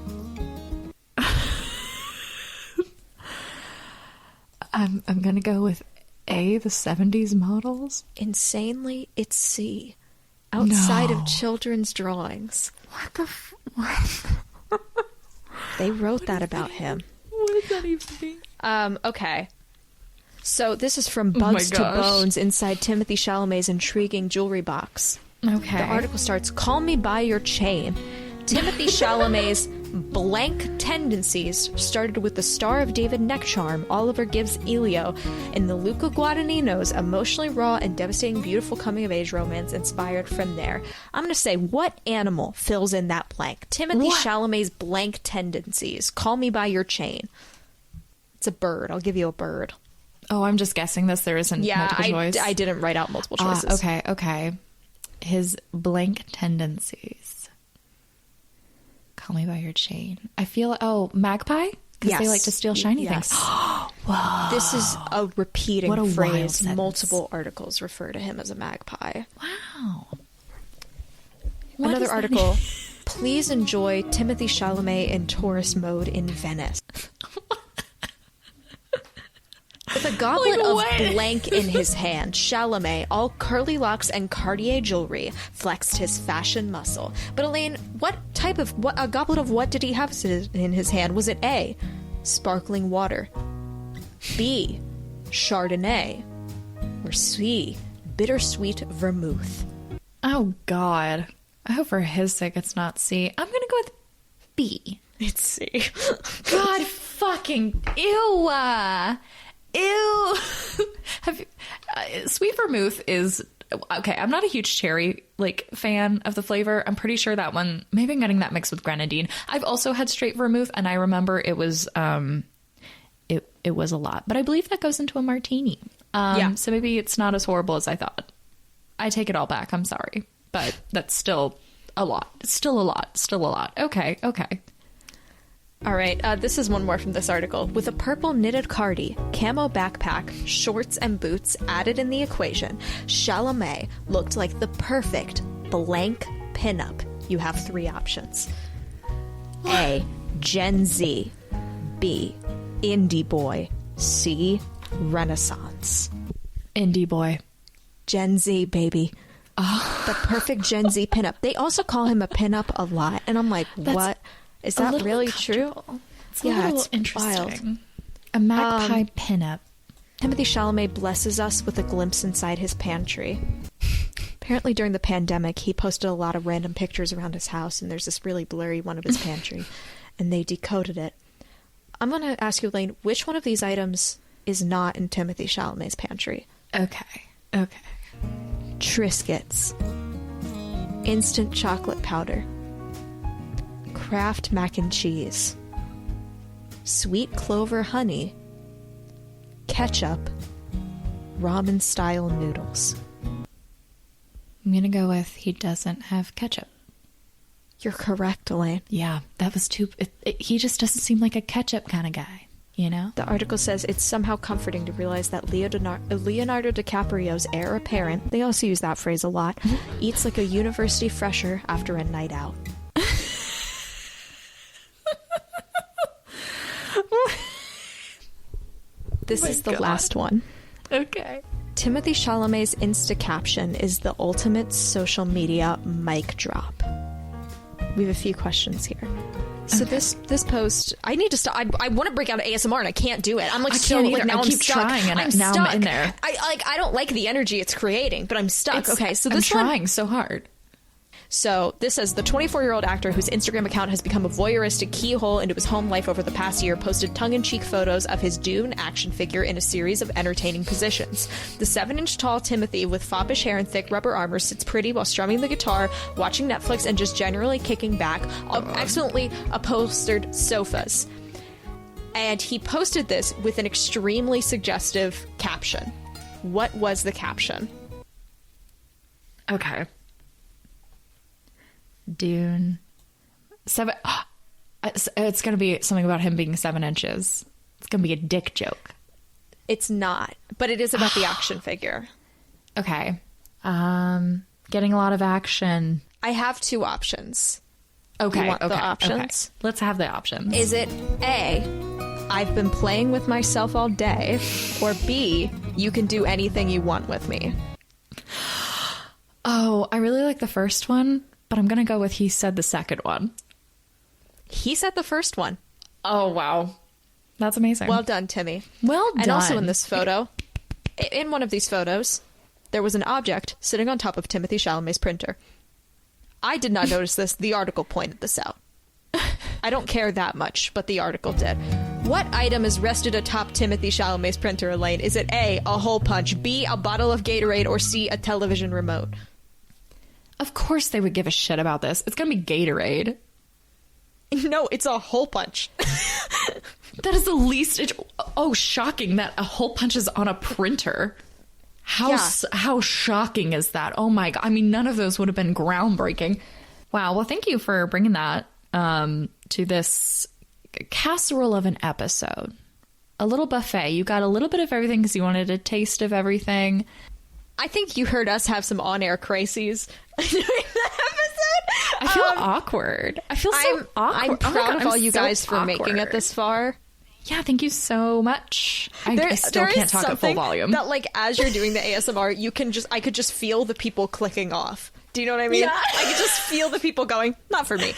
I'm going to go with A, the 70s models. Insanely, it's C, outside No. of children's drawings. What the They wrote that about him. What does that even mean? Okay. So this is from Bugs to Bones inside Timothee Chalamet's intriguing jewelry box. Okay. The article starts, call me by your chain. Timothee Chalamet's blank tendencies started with the Star of David neck charm Oliver gives Elio in the Luca Guadagnino's emotionally raw and devastating beautiful coming-of-age romance inspired from there. I'm going to say, what animal fills in that blank? Timothee Chalamet's blank tendencies. Call me by your chain. It's a bird. I'll give you a bird. Oh, I'm just guessing this. There isn't multiple choice. I didn't write out multiple choices. Okay. His blank tendencies. Call me by your chain. I feel, magpie? Because they like to steal shiny things. Wow. This is a repeating What a phrase. wild Multiple articles refer to him as a magpie. Wow. Another article. Please enjoy Timothee Chalamet in tourist mode in Venice. With a goblet of blank in his hand, Chalamet, all curly locks and Cartier jewelry, flexed his fashion muscle. But Elaine, a goblet of what did he have in his hand? Was it A, sparkling water, B, Chardonnay, or C, bittersweet vermouth? Oh, God. I hope for his sake it's not C. I'm going to go with B. It's C. God fucking ew. Ew. Sweet vermouth is okay. I'm not a huge cherry fan of the flavor. I'm pretty sure that one. Maybe I'm getting that mixed with grenadine. I've also had straight vermouth, and I remember it was it was a lot. But I believe that goes into a martini. So maybe it's not as horrible as I thought. I take it all back. I'm sorry, but that's still a lot. It's still a lot. Still a lot. Okay. All right, this is one more from this article. With a purple knitted cardi, camo backpack, shorts, and boots added in the equation, Chalamet looked like the perfect blank pinup. You have 3 options. A, Gen Z. B, indie boy. C, Renaissance. Indie boy. Gen Z, baby. Oh. The perfect Gen Z pinup. They also call him a pinup a lot, and I'm like, what? Is that really true? It's a little interesting. Wild. A magpie pinup. Timothee Chalamet blesses us with a glimpse inside his pantry. Apparently during the pandemic, he posted a lot of random pictures around his house, and there's this really blurry one of his pantry, and they decoded it. I'm going to ask you, Elaine, which one of these items is not in Timothee Chalamet's pantry? Okay. Triscuits. Instant chocolate powder. Kraft mac and cheese, sweet clover honey, ketchup, ramen style noodles. I'm gonna go with he doesn't have ketchup. You're correct, Elaine. Yeah, that was too. He just doesn't seem like a ketchup kind of guy, you know? The article says it's somehow comforting to realize that Leonardo DiCaprio's heir apparent, they also use that phrase a lot, eats like a university fresher after a night out. This is the last one. Okay. Timothee Chalamet's Insta caption is the ultimate social media mic drop. We have a few questions here. So this post, I need to stop. I want to break out of ASMR and I can't do it. I'm like, now I'm stuck. Trying and now stuck. I'm in there. I don't like the energy it's creating, but I'm stuck. Okay, so I'm trying so hard. So this says the 24-year-old actor whose Instagram account has become a voyeuristic keyhole into his home life over the past year posted tongue-in-cheek photos of his Dune action figure in a series of entertaining positions. The 7-inch tall Timothee with foppish hair and thick rubber armor sits pretty while strumming the guitar, watching Netflix, and just generally kicking back on excellently upholstered sofas. And he posted this with an extremely suggestive caption. What was the caption? Okay. Dune. 7. It's going to be something about him being 7 inches. It's going to be a dick joke. It's not, but it is about the action figure. Okay. Getting a lot of action. I have 2 options. Okay. You want the options? Okay. Let's have the options. Is it A, I've been playing with myself all day, or B, you can do anything you want with me? Oh, I really like the first one, but I'm going to go with he said the second one. He said the first one. Oh, wow. That's amazing. Well done, Timmy. Well done. And also in this photo, in one of these photos, there was an object sitting on top of Timothee Chalamet's printer. I did not notice this. The article pointed this out. I don't care that much, but the article did. What item is rested atop Timothee Chalamet's printer, Elaine? Is it A, a hole punch, B, a bottle of Gatorade, or C, a television remote? Of course they would give a shit about this. It's going to be Gatorade. No, it's a hole punch. That is the least... Oh, shocking that a hole punch is on a printer. How shocking is that? Oh my God. I mean, none of those would have been groundbreaking. Wow. Well, thank you for bringing that to this casserole of an episode. A little buffet. You got a little bit of everything because you wanted a taste of everything. I think you heard us have some on-air crises during that episode. I feel awkward. I feel so awkward. I'm proud of all you guys for making it this far. Yeah, thank you so much. I still can't talk at full volume. That, like, as you're doing the ASMR, I could just feel the people clicking off. Do you know what I mean? Yeah. I could just feel the people going, not for me.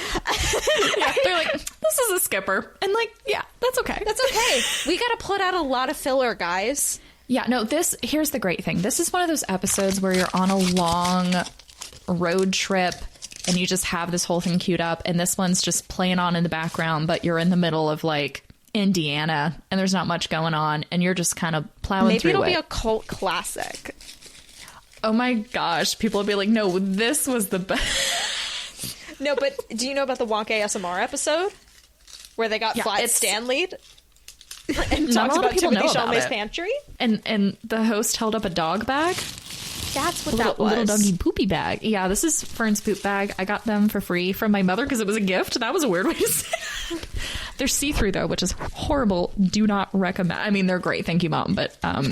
Yeah, they're like, this is a skipper. And like, yeah, that's okay. That's okay. We got to put out a lot of filler, guys. Yeah, no, here's the great thing. This is one of those episodes where you're on a long road trip and you just have this whole thing queued up. And this one's just playing on in the background, but you're in the middle of like Indiana and there's not much going on and you're just kind of plowing through it. Maybe it'll be a cult classic. Oh my gosh, people will be like, no, this was the best. No, but do you know about the WonkA.S.M.R episode where they got Flat Stanley'd and talked about Timothee Chalamet's pantry? And the host held up a dog bag. That's what that was. A little doggy poopy bag. Yeah, this is Fern's poop bag. I got them for free from my mother because it was a gift. That was a weird way to say it. They're see-through though, which is horrible. Do not recommend. I mean, they're great. Thank you, Mom. But I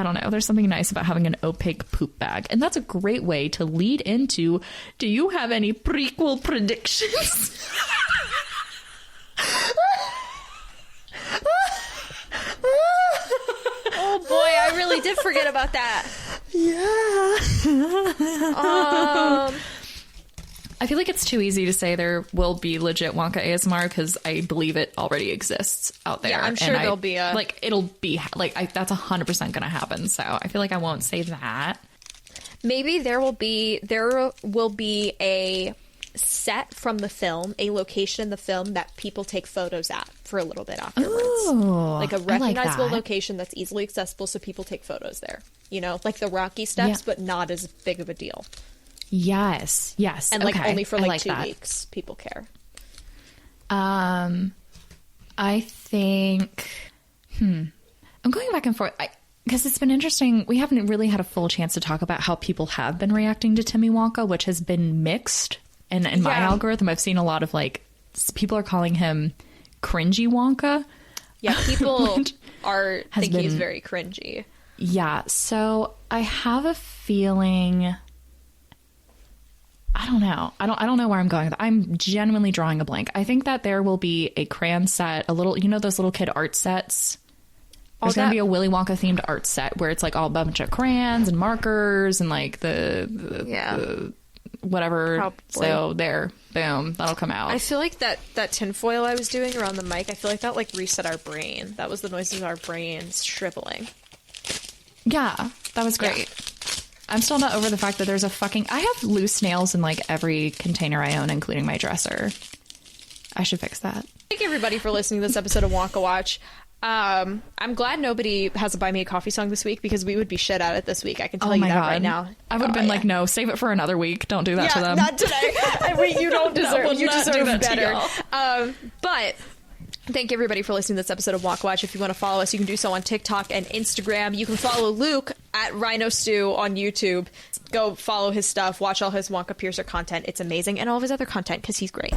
don't know. There's something nice about having an opaque poop bag. And that's a great way to lead into, do you have any prequel predictions? Oh boy, I really did forget about that. Yeah. I feel like it's too easy to say there will be legit Wonka ASMR because I believe it already exists out there. Yeah, I'm sure there'll be a... Like, it'll be... Like, that's 100% going to happen, so I feel like I won't say that. Maybe there will be a set from the film, a location in the film that people take photos at for a little bit afterwards. Ooh, like a recognizable like that. Location that's easily accessible so people take photos there. You know, like the Rocky Steps, but not as big of a deal. Yes. And like okay. only for like 2 that. weeks people care. I think I'm going back and forth because it's been interesting. We haven't really had a full chance to talk about how people have been reacting to Timmy Wonka, which has been mixed. And in my algorithm, I've seen a lot of like people are calling him cringy Wonka. Yeah, people think he's very cringy. Yeah, so I have a feeling. I don't know. I don't know where I'm going. I'm genuinely drawing a blank. I think that there will be a crayon set, a little, you know, those little kid art sets. There's going to be a Willy Wonka themed art set where it's like all a bunch of crayons and markers and like the whatever. Probably. So there, boom, that'll come out. I feel like that tinfoil I was doing around the mic, I feel like that like reset our brain. That was the noises of our brains shriveling. Yeah, that was great. Yeah. I'm still not over the fact that there's I have loose nails in like every container I own, including my dresser. I should fix that. Thank everybody for listening to this episode of Wonka Watch. I'm glad nobody has a Buy Me a Coffee song this week because we would be shit at it this week. I can tell you that right now. I would have been like, no, save it for another week. Don't do that to them. Not today. You don't deserve. You deserve better. But thank everybody for listening to this episode of Wonka Watch. If you want to follow us, you can do so on TikTok and Instagram. You can follow Luke at Rhinostew on YouTube. Go follow his stuff. Watch all his Wonkapiercer content. It's amazing. And all of his other content because he's great.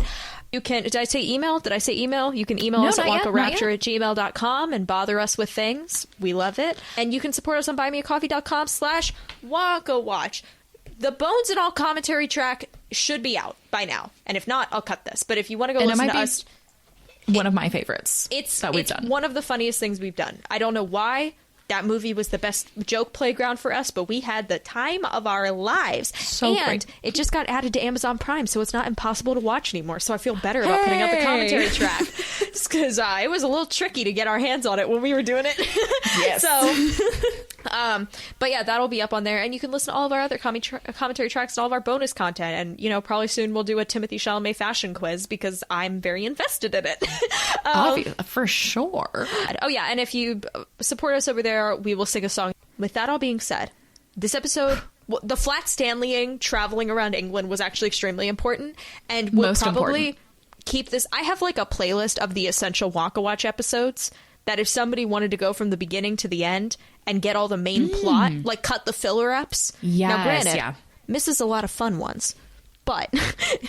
You can... Did I say email? You can email us at wonkarapture@gmail.com and bother us with things. We love it. And you can support us on buymeacoffee.com/WonkaWatch. The Bones and All commentary track should be out by now. And if not, I'll cut this. But if you want to go listen to us... One of my favorites that we've done. One of the funniest things we've done. I don't know why, that movie was the best joke playground for us, but we had the time of our lives. So and great. it just got added to Amazon Prime, so it's not impossible to watch anymore. So I feel better about putting out the commentary track, because it was a little tricky to get our hands on it when we were doing it. Yes. So, but yeah, that'll be up on there, and you can listen to all of our other commentary tracks and all of our bonus content. And probably soon we'll do a Timothee Chalamet fashion quiz because I'm very invested in it. For sure. Oh yeah, and if you support us over there, we will sing a song. With that all being said, this episode, the flat Stanleying traveling around England was actually extremely important, and we'll Most probably important. keep this. I have like a playlist of the essential Wonka Watch episodes that if somebody wanted to go from the beginning to the end and get all the main plot, like cut the filler eps. Yes, now granted, yeah. misses a lot of fun ones, but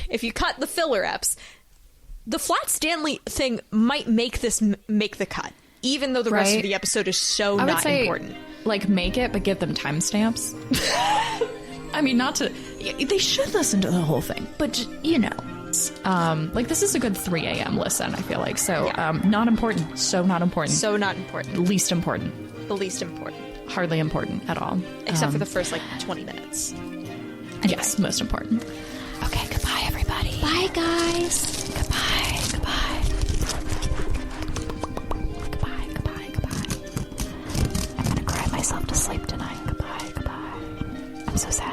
if you cut the filler eps, the flat Stanley thing might make this make the cut, even though the rest of Right. the episode is so I would not say, important. like, make it, but give them timestamps. I mean, not to... They should listen to the whole thing, but, like, this is a good 3 a.m. listen, I feel like. So, not important. So not important. So not important. Least important. The least important. Hardly important at all. Except for the first, 20 minutes. Yes, most important. Okay, goodbye, everybody. Bye, guys. Goodbye. Goodbye. I'm gonna cry myself to sleep tonight. Goodbye. I'm so sad.